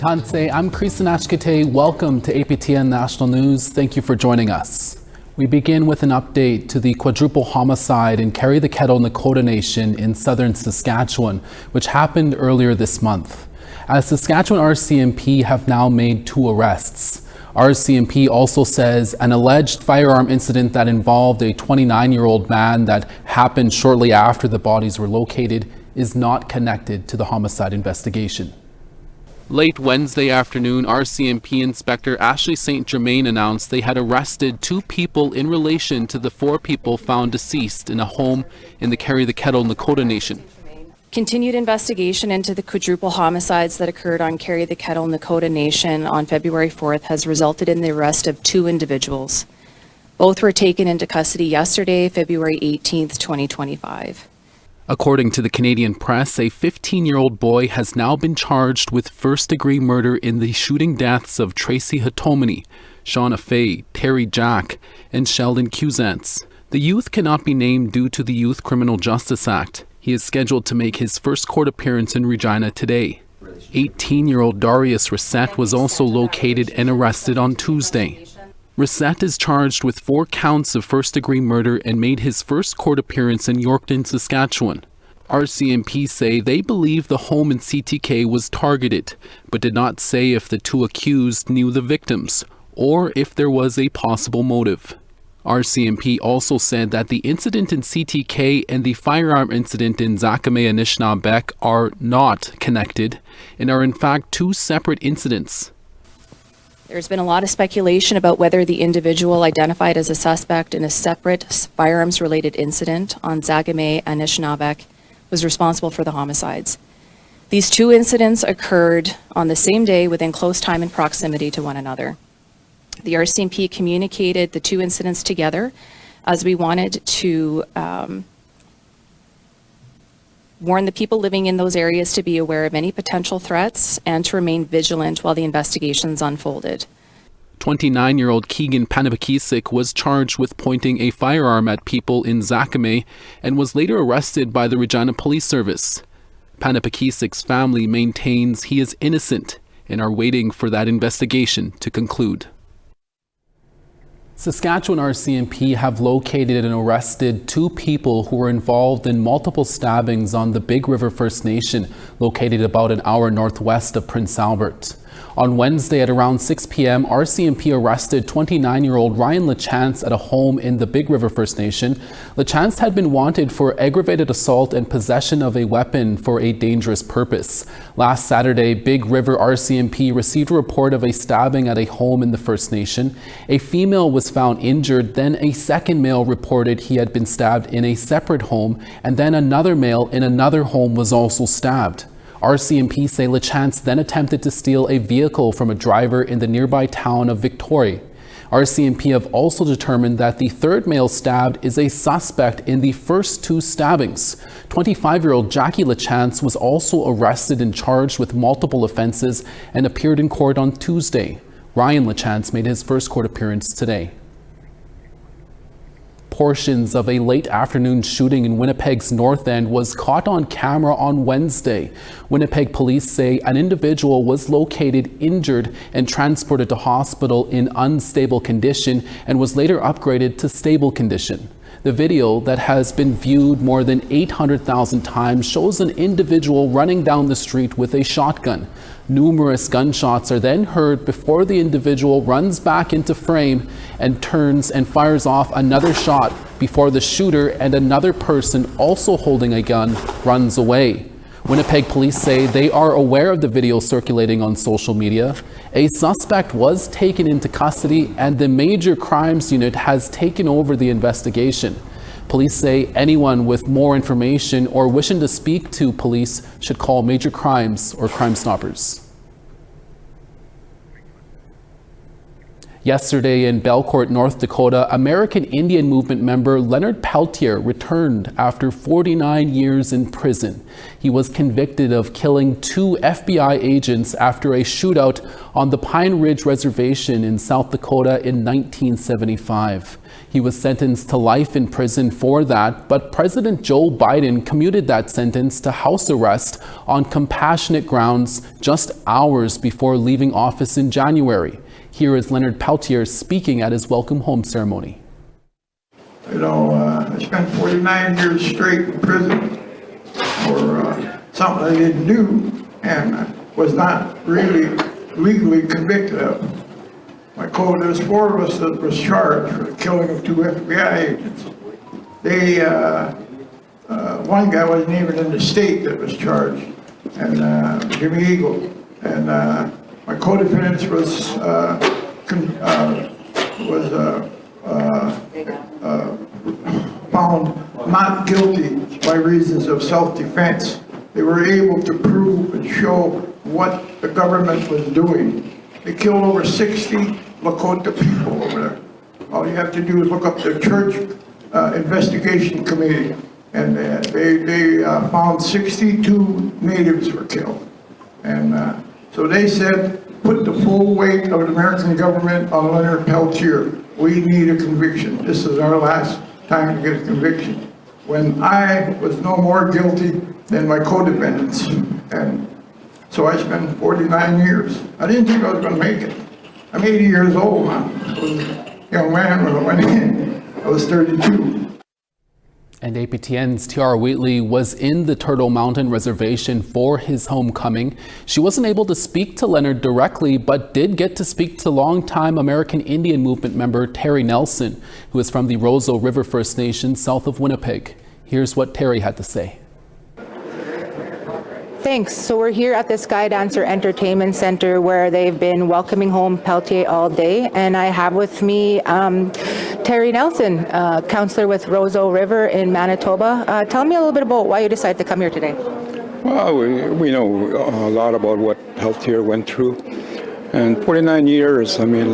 Tanse, I'm Krisanashkite. Welcome to APTN National News. Thank you for joining us. We begin with an update to the quadruple homicide in the Kettle, Nakoda Nation in southern Saskatchewan, which happened earlier this month. As Saskatchewan RCMP have now made 2 arrests. RCMP also says an alleged firearm incident that involved a 29-year-old man that happened shortly after the bodies were located is not connected to the homicide investigation. Late Wednesday afternoon, RCMP Inspector Ashley St. Germain announced they had arrested 2 people in relation to the 4 people found deceased in a home in the Kettle, Nakoda Nation. Continued investigation into the quadruple homicides that occurred on the Kettle, Nakoda Nation on February 4th has resulted in the arrest of 2 individuals. Both were taken into custody yesterday, February 18th, 2025. According to the Canadian press, a 15-year-old boy has now been charged with first-degree murder in the shooting deaths of Tracy Hatomini, Shauna Fay, Terry Jack, and Sheldon Cusance. The youth cannot be named due to the Youth Criminal Justice Act. He is scheduled to make his first court appearance in Regina today. 18-year-old Darius Reset was also located and arrested on Tuesday. Reset is charged with 4 counts of first-degree murder and made his first court appearance in Yorkton, Saskatchewan. RCMP say they believe the home in CTK was targeted, but did not say if the 2 accused knew the victims or if there was a possible motive. RCMP also said that the incident in CTK and the firearm incident in Zakame Anishinaabe are not connected and are in fact 2 separate incidents. There's been a lot of speculation about whether the individual identified as a suspect in a separate firearms-related incident on Zakame Anishinaabe was responsible for the homicides. These 2 incidents occurred on the same day within close time and proximity to one another. The RCMP communicated the 2 incidents together as we wanted to warn the people living in those areas to be aware of any potential threats and to remain vigilant while the investigations unfolded. 29-year-old Keegan Panapakisik was charged with pointing a firearm at people in Zakame and was later arrested by the Regina Police Service. Panapakisik's family maintains he is innocent and are waiting for that investigation to conclude. Saskatchewan RCMP have located and arrested 2 people who were involved in multiple stabbings on the Big River First Nation, located about an hour northwest of Prince Albert. On Wednesday at around 6 p.m., RCMP arrested 29-year-old Ryan Lachance at a home in the Big River First Nation. Lachance had been wanted for aggravated assault and possession of a weapon for a dangerous purpose. Last Saturday, Big River RCMP received a report of a stabbing at a home in the First Nation. A female was found injured, then a second male reported he had been stabbed in a separate home, and then another male in another home was also stabbed. RCMP say Lachance then attempted to steal a vehicle from a driver in the nearby town of Victoria. RCMP have also determined that the 3rd male stabbed is a suspect in the first 2 stabbings. 25-year-old Jackie Lachance was also arrested and charged with multiple offenses and appeared in court on Tuesday. Ryan Lachance made his first court appearance today. Portions of a late afternoon shooting in Winnipeg's North End was caught on camera on Wednesday. Winnipeg police say an individual was located injured and transported to hospital in unstable condition and was later upgraded to stable condition. The video that has been viewed more than 800,000 times shows an individual running down the street with a shotgun. Numerous gunshots are then heard before the individual runs back into frame and turns and fires off another shot before the shooter and another person also holding a gun runs away. Winnipeg police say they are aware of the video circulating on social media. A suspect was taken into custody and the Major Crimes Unit has taken over the investigation. Police say anyone with more information or wishing to speak to police should call Major Crimes or Crime Stoppers. Yesterday in Belcourt, North Dakota, American Indian Movement member Leonard Peltier returned after 49 years in prison. He was convicted of killing 2 FBI agents after a shootout on the Pine Ridge Reservation in South Dakota in 1975. He was sentenced to life in prison for that, but President Joe Biden commuted that sentence to house arrest on compassionate grounds just hours before leaving office in January. Here is Leonard Peltier speaking at his welcome home ceremony. You know, I spent 49 years straight in prison for something I didn't do and was not really legally convicted of. My code, there's 4 of us that was charged for the killing of 2 FBI agents. They, one guy wasn't even in the state that was charged, and Jimmy Eagle, and my co-defendant was found not guilty by reasons of self-defense. They were able to prove and show what the government was doing. They killed over 60 Lakota people over there. All you have to do is look up the church investigation committee, and they found 62 natives were killed. And so they said, put the full weight of the American government on Leonard Peltier. We need a conviction. This is our last time to get a conviction. When I was no more guilty than my co-defendants, and so I spent 49 years. I didn't think I was going to make it. I'm 80 years old now. I was a young man when I went in. I was 32. And APTN's Tiara Wheatley was in the Turtle Mountain Reservation for his homecoming. She wasn't able to speak to Leonard directly, but did get to speak to longtime American Indian Movement member Terry Nelson, who is from the Roseau River First Nation south of Winnipeg. Here's what Terry had to say. Thanks. So we're here at the Sky Dancer Entertainment Center where they've been welcoming home Peltier all day. And I have with me Terry Nelson, counselor with Roseau River in Manitoba. Tell me a little bit about why you decided to come here today. Well, we know a lot about what Peltier went through. And 49 years, I mean,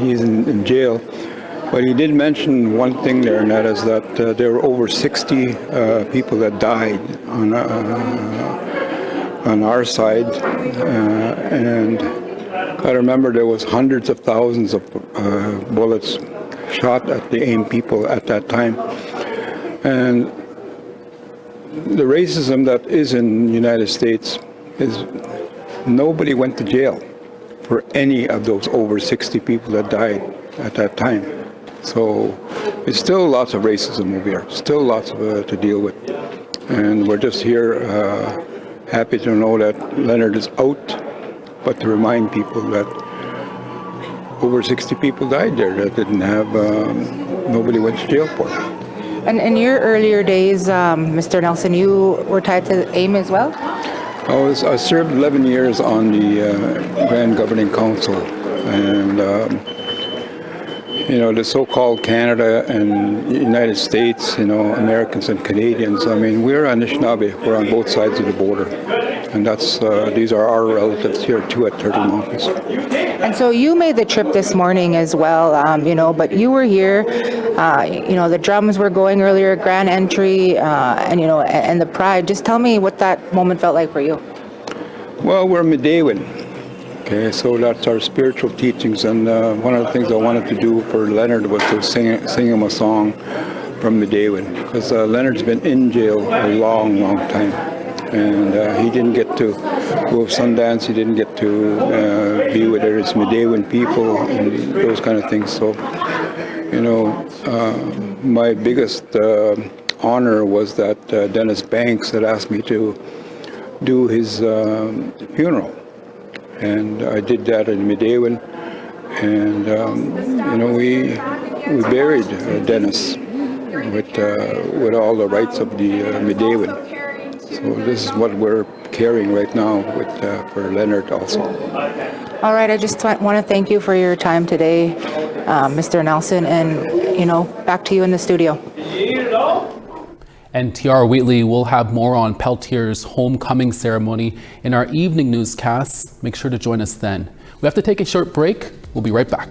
he's in jail. But he did mention one thing there, and that is that there were over 60 people that died on our side, and I remember there was hundreds of thousands of bullets shot at the AIM people at that time. And the racism that is in the United States is nobody went to jail for any of those over 60 people that died at that time. So it's still lots of racism over here, still lots of, to deal with. And we're just here happy to know that Leonard is out, but to remind people that over 60 people died there that didn't have, nobody went to jail for. And in your earlier days, Mr. Nelson, you were tied to AIM as well? I served 11 years on the Grand Governing Council, and you know, the so-called Canada and United States, you know, Americans and Canadians, I mean, we're Anishinaabe, we're on both sides of the border. And that's, these are our relatives here too at Turtle Mountains. And so you made the trip this morning as well, you know, but you were here, you know, the drums were going earlier, grand entry, and, you know, and the pride. Just tell me what that moment felt like for you. Well, we're Midewin. Okay, so that's our spiritual teachings, and one of the things I wanted to do for Leonard was to sing him a song from Midewin, because Leonard's been in jail a long, long time, and he didn't get to go to Sundance, he didn't get to be with his Midewin people and those kind of things. So, you know, my biggest honor was that Dennis Banks had asked me to do his funeral. And I did that in Midewin, and you know, we buried Dennis with all the rights of the Midewin. So this is what we're carrying right now with for Leonard also. All right, I just want to thank you for your time today, Mr. Nelson, and you know, back to you in the studio. And Tiara Wheatley will have more on Peltier's homecoming ceremony in our evening newscasts. Make sure to join us then. We have to take a short break. We'll be right back.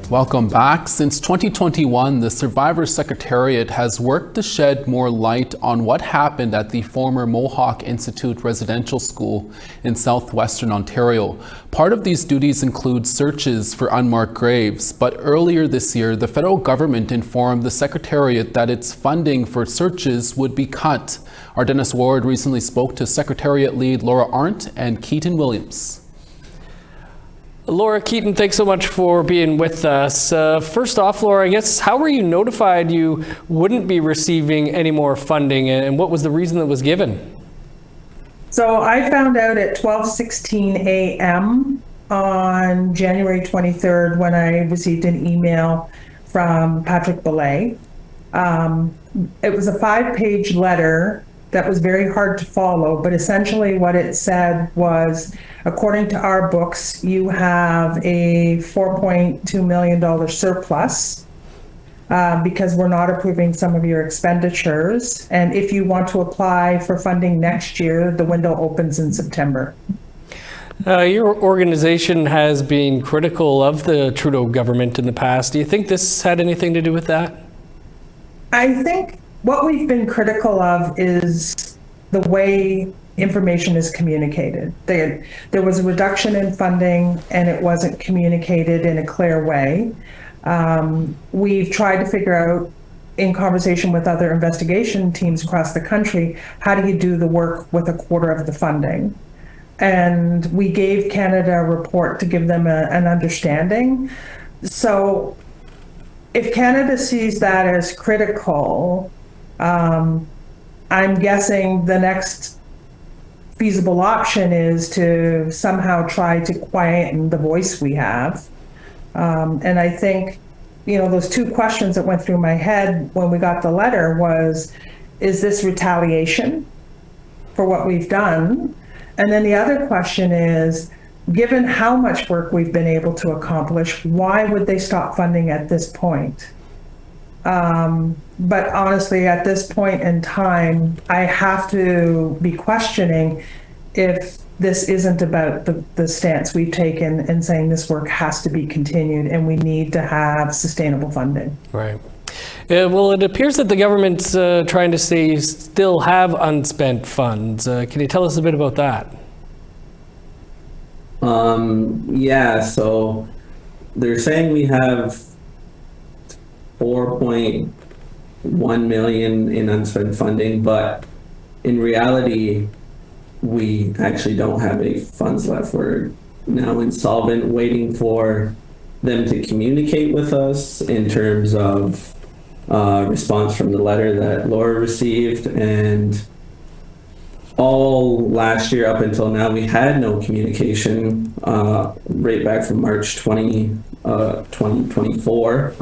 Welcome back. Since 2021, the Survivors Secretariat has worked to shed more light on what happened at the former Mohawk Institute Residential School in southwestern Ontario. Part of these duties include searches for unmarked graves, but earlier this year, the federal government informed the Secretariat that its funding for searches would be cut. Our Dennis Ward recently spoke to Secretariat lead Laura Arndt and Keaton Williams. Laura, Keaton, thanks so much for being with us. First off, Laura, I guess, how were you notified you wouldn't be receiving any more funding, and what was the reason that was given? So I found out at 12:16 a.m. on January 23rd when I received an email from Patrick Belay. It was a 5-page letter that was very hard to follow, but essentially what it said was, according to our books, you have a $4.2 million surplus because we're not approving some of your expenditures. And if you want to apply for funding next year, the window opens in September. Your organization has been critical of the Trudeau government in the past. Do you think this had anything to do with that? I think what we've been critical of is the way information is communicated. There was a reduction in funding and it wasn't communicated in a clear way. We've tried to figure out, in conversation with other investigation teams across the country, how do you do the work with a quarter of the funding? And we gave Canada a report to give them an understanding. So if Canada sees that as critical, I'm guessing the next feasible option is to somehow try to quieten the voice we have. And I think, those two questions that went through my head when we got the letter was, is this retaliation for what we've done? And then the other question is, given how much work we've been able to accomplish, why would they stop funding at this point? But honestly, at this point in time, I have to be questioning if this isn't about the stance we've taken and saying this work has to be continued and we need to have sustainable funding. Right. Well, it appears that the government's trying to say you still have unspent funds. Can you tell us a bit about that? Yeah, so they're saying we have 4.1 million in unspent funding, but in reality, we actually don't have any funds left. We're now insolvent, waiting for them to communicate with us in terms of response from the letter that Laura received. And all last year up until now, we had no communication right back from March 2024.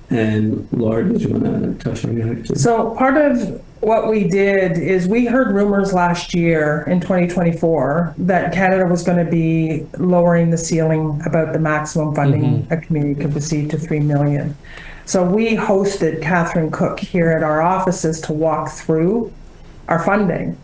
And Laura, did you want to touch on that? So part of what we did is we heard rumors last year in 2024 that Canada was going to be lowering the ceiling about the maximum funding a community could receive to $3 million. So we hosted Catherine Cook here at our offices to walk through our funding.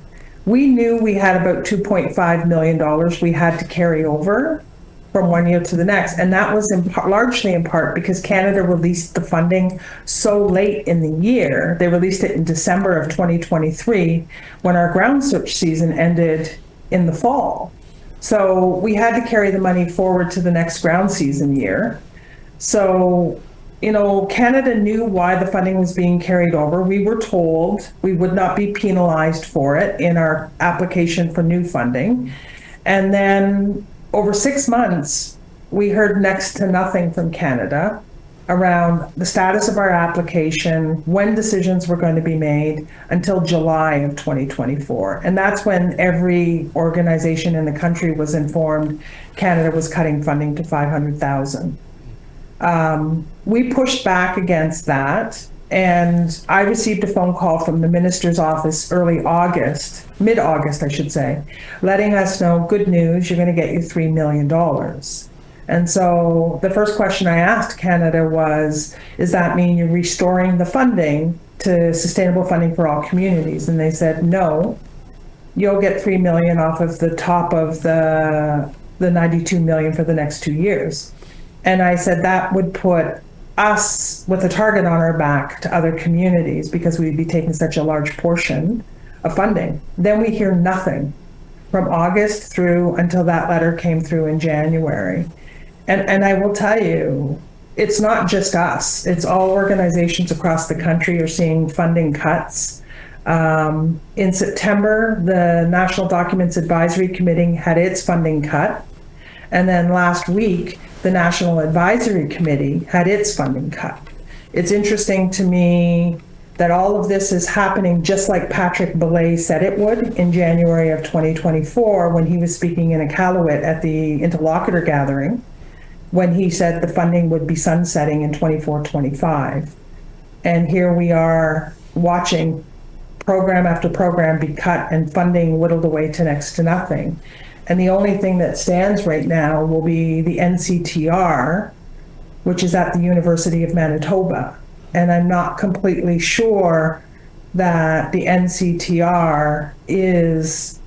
We knew we had about $2.5 million we had to carry over from one year to the next. And that was largely in part because Canada released the funding so late in the year. They released it in December of 2023 when our ground search season ended in the fall. So we had to carry the money forward to the next ground season year. So, Canada knew why the funding was being carried over. We were told we would not be penalized for it in our application for new funding. And then over 6 months, we heard next to nothing from Canada around the status of our application, when decisions were going to be made, until July of 2024. And that's when every organization in the country was informed Canada was cutting funding to $500,000. We pushed back against that, and I received a phone call from the minister's office mid-August, I should say, letting us know, good news, you're going to get your $3 million. And so the first question I asked Canada was, does that mean you're restoring the funding to sustainable funding for all communities? And they said, no, you'll get $3 million off of the top of the $92 million for the next 2 years. And I said that would put us with a target on our back to other communities because we'd be taking such a large portion of funding. Then we hear nothing from August through until that letter came through in January. And I will tell you, it's not just us. It's all organizations across the country are seeing funding cuts. In September, the National Documents Advisory Committee had its funding cut. And then last week, the National Advisory Committee had its funding cut. It's interesting to me that all of this is happening just like Patrick Belay said it would in January of 2024 when he was speaking in Iqaluit at the interlocutor gathering, when he said the funding would be sunsetting in 24-25. And here we are watching program after program be cut and funding whittled away to next to nothing. And the only thing that stands right now will be the NCTR, which is at the University of Manitoba. And I'm not completely sure that the NCTR is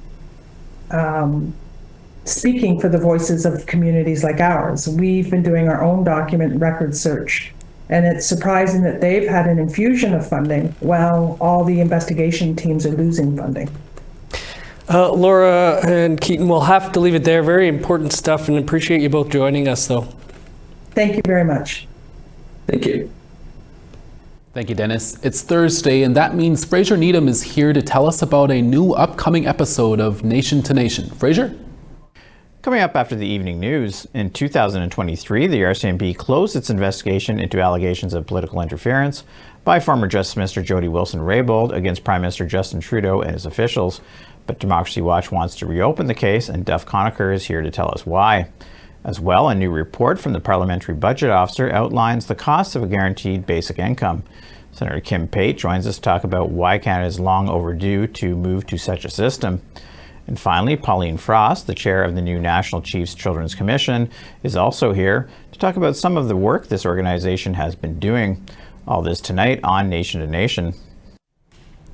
speaking for the voices of communities like ours. We've been doing our own document record search, and it's surprising that they've had an infusion of funding while all the investigation teams are losing funding. Laura and Keaton, we'll have to leave it there. Very important stuff, and appreciate you both joining us, though. Thank you very much. Thank you. Thank you, Dennis. It's Thursday, and that means Fraser Needham is here to tell us about a new upcoming episode of Nation to Nation. Fraser? Coming up after the evening news, in 2023, the RCMP closed its investigation into allegations of political interference by former Justice Minister Jody Wilson-Raybould against Prime Minister Justin Trudeau and his officials. But Democracy Watch wants to reopen the case, and Duff Conacher is here to tell us why. As well, a new report from the Parliamentary Budget Officer outlines the cost of a guaranteed basic income. Senator Kim Pate joins us to talk about why Canada is long overdue to move to such a system. And finally, Pauline Frost, the chair of the new National Chiefs Children's Commission, is also here to talk about some of the work this organization has been doing. All this tonight on Nation to Nation.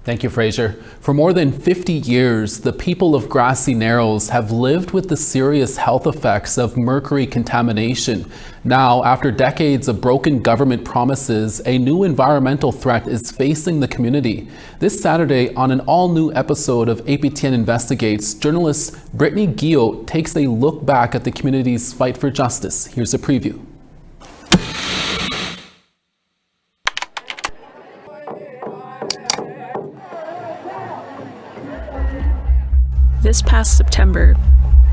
Thank you, Fraser. For more than 50 years, the people of Grassy Narrows have lived with the serious health effects of mercury contamination. Now, after decades of broken government promises, a new environmental threat is facing the community. This Saturday, on an all-new episode of APTN Investigates, journalist Brittany Guillot takes a look back at the community's fight for justice. Here's a preview. This past September,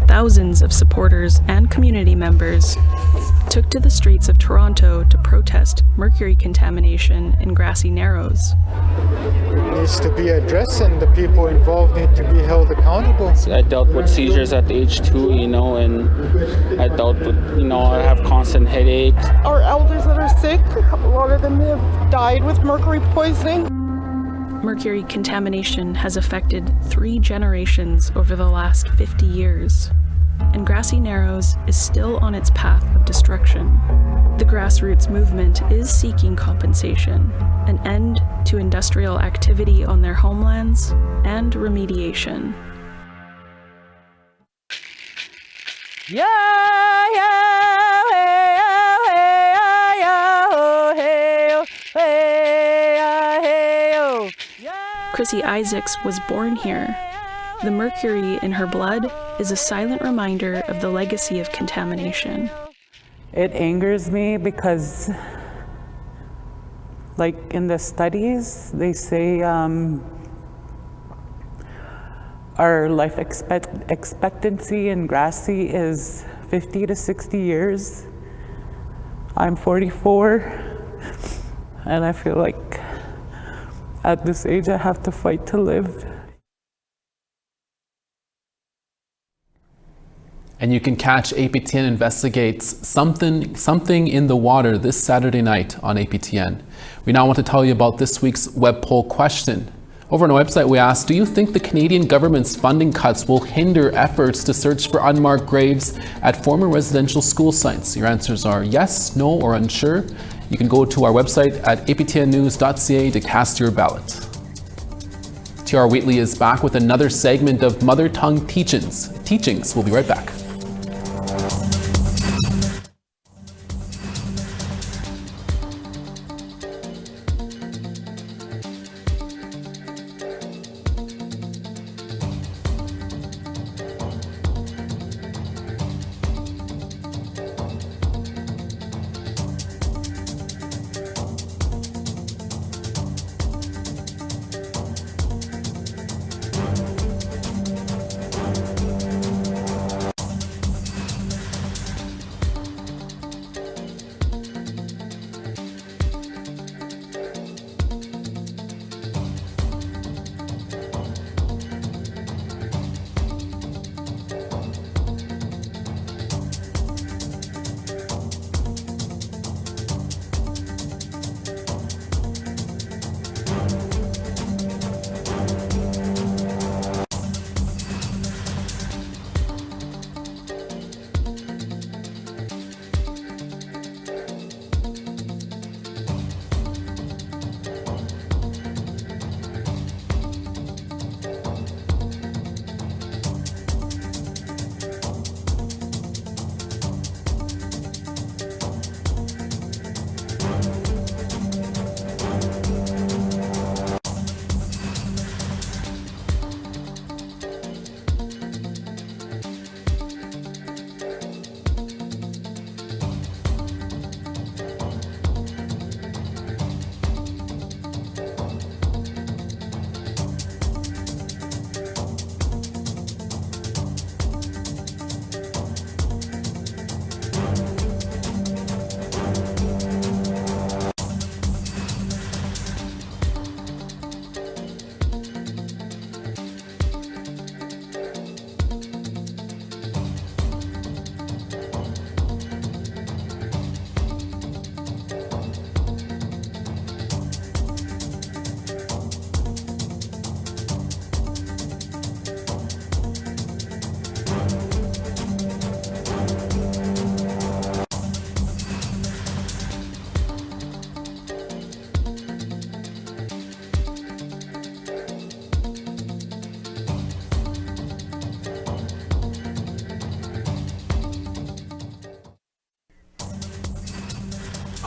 thousands of supporters and community members took to the streets of Toronto to protest mercury contamination in Grassy Narrows. It needs to be addressed, and the people involved need to be held accountable. I dealt with seizures at age 2, and I dealt with, I have constant headaches. Our elders that are sick, a lot of them have died with mercury poisoning. Mercury contamination has affected 3 generations over the last 50 years, and Grassy Narrows is still on its path of destruction. The grassroots movement is seeking compensation, an end to industrial activity on their homelands, and remediation. Chrissy Isaacs was born here. The mercury in her blood is a silent reminder of the legacy of contamination. It angers me because, like in the studies, they say our life expectancy in Grassy is 50 to 60 years. I'm 44, and I feel like at this age, I have to fight to live. And you can catch APTN Investigates Something in the Water this Saturday night on APTN. We now want to tell you about this week's web poll question. Over on our website, we asked, do you think the Canadian government's funding cuts will hinder efforts to search for unmarked graves at former residential school sites? Your answers are yes, no, or unsure. You can go to our website at aptnnews.ca to cast your ballot. T.R. Wheatley is back with another segment of Mother Tongue Teachings. We'll be right back.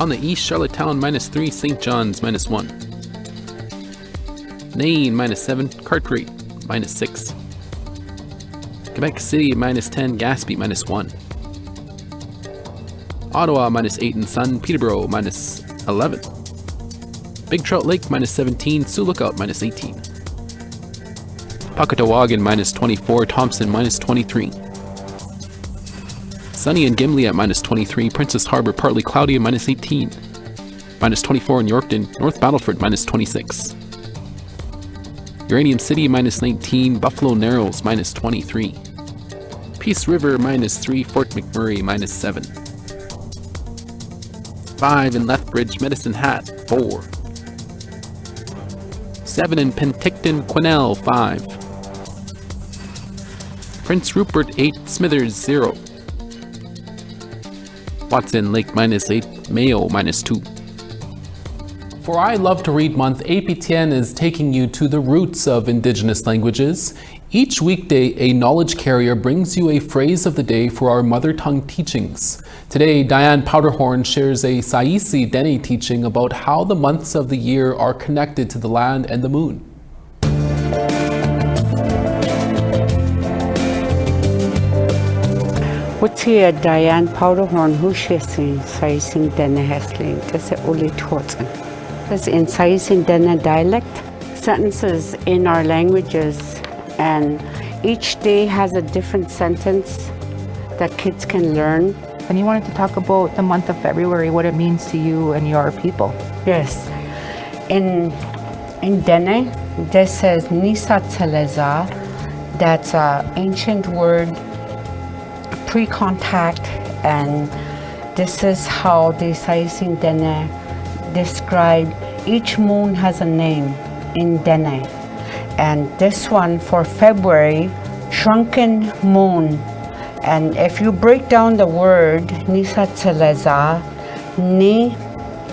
On the east, Charlottetown -3, St. John's -1. Nain -7, Cartwright -6. Quebec City -10, Gaspé -1. Ottawa -8 and Sun, Peterborough -11. Big Trout Lake -17, Sioux Lookout -18. Pocatawagan -24, Thompson -23. Sunny and Gimli at -23, Princess Harbour partly cloudy at -18. -24 in Yorkton, North Battleford -26. Uranium City -19, Buffalo Narrows -23. Peace River -3, Fort McMurray -7. 5 in Lethbridge, Medicine Hat 4. 7 in Penticton, Quesnel 5. Prince Rupert 8, Smithers 0. Watson Lake -8, Mayo -2. For I Love to Read Month, APTN is taking you to the roots of Indigenous languages. Each weekday, a knowledge carrier brings you a phrase of the day for our mother tongue teachings. Today, Diane Powderhorn shares a Saisi Dene teaching about how the months of the year are connected to the land and the moon. What's Diane Powderhorn who shesin Saisi Dene Heslin? This is Uli Tortzen. This in Saisi Dene dialect. Sentences in our languages, and each day has a different sentence that kids can learn. And you wanted to talk about the month of February, what it means to you and your people. Yes. In Dene, this says Nisa Tseleza. That's an ancient word, pre-contact, and this is how the Saisi Dene describe each moon has a name in Dene. And this one for February, shrunken moon. And if you break down the word, Nisa Tseleza, Ni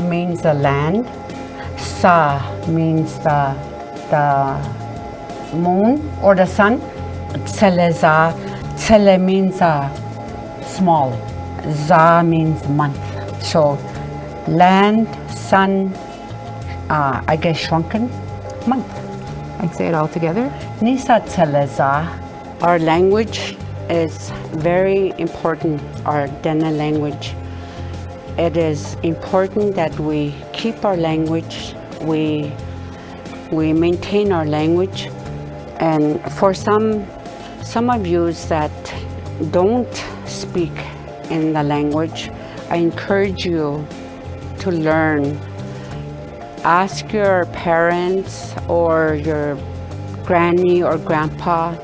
means the land, Sa means the moon or the sun, Tseleza, Tsele means small, Za means month. So land, sun, I guess shrunken, month. And say it all together. Nisa Tseleza. Our language is very important, our Dene language. It is important that we keep our language, we maintain our language. And for some of you that don't speak in the language, I encourage you to learn. Ask your parents or your granny or grandpa,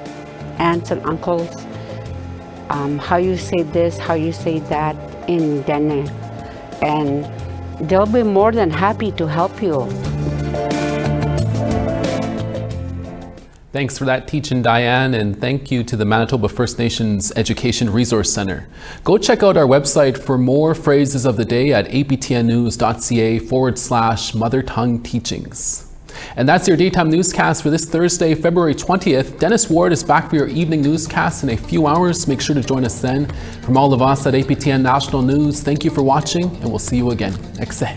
aunts and uncles, how you say this, how you say that in Dene. And they'll be more than happy to help you. Thanks for that teaching, Diane, and thank you to the Manitoba First Nations Education Resource Centre. Go check out our website for more phrases of the day at aptnnews.ca/mother tongue teachings. And that's your daytime newscast for this Thursday, February 20th. Dennis Ward is back for your evening newscast in a few hours. Make sure to join us then. From all of us at APTN National News, thank you for watching, and we'll see you again next day.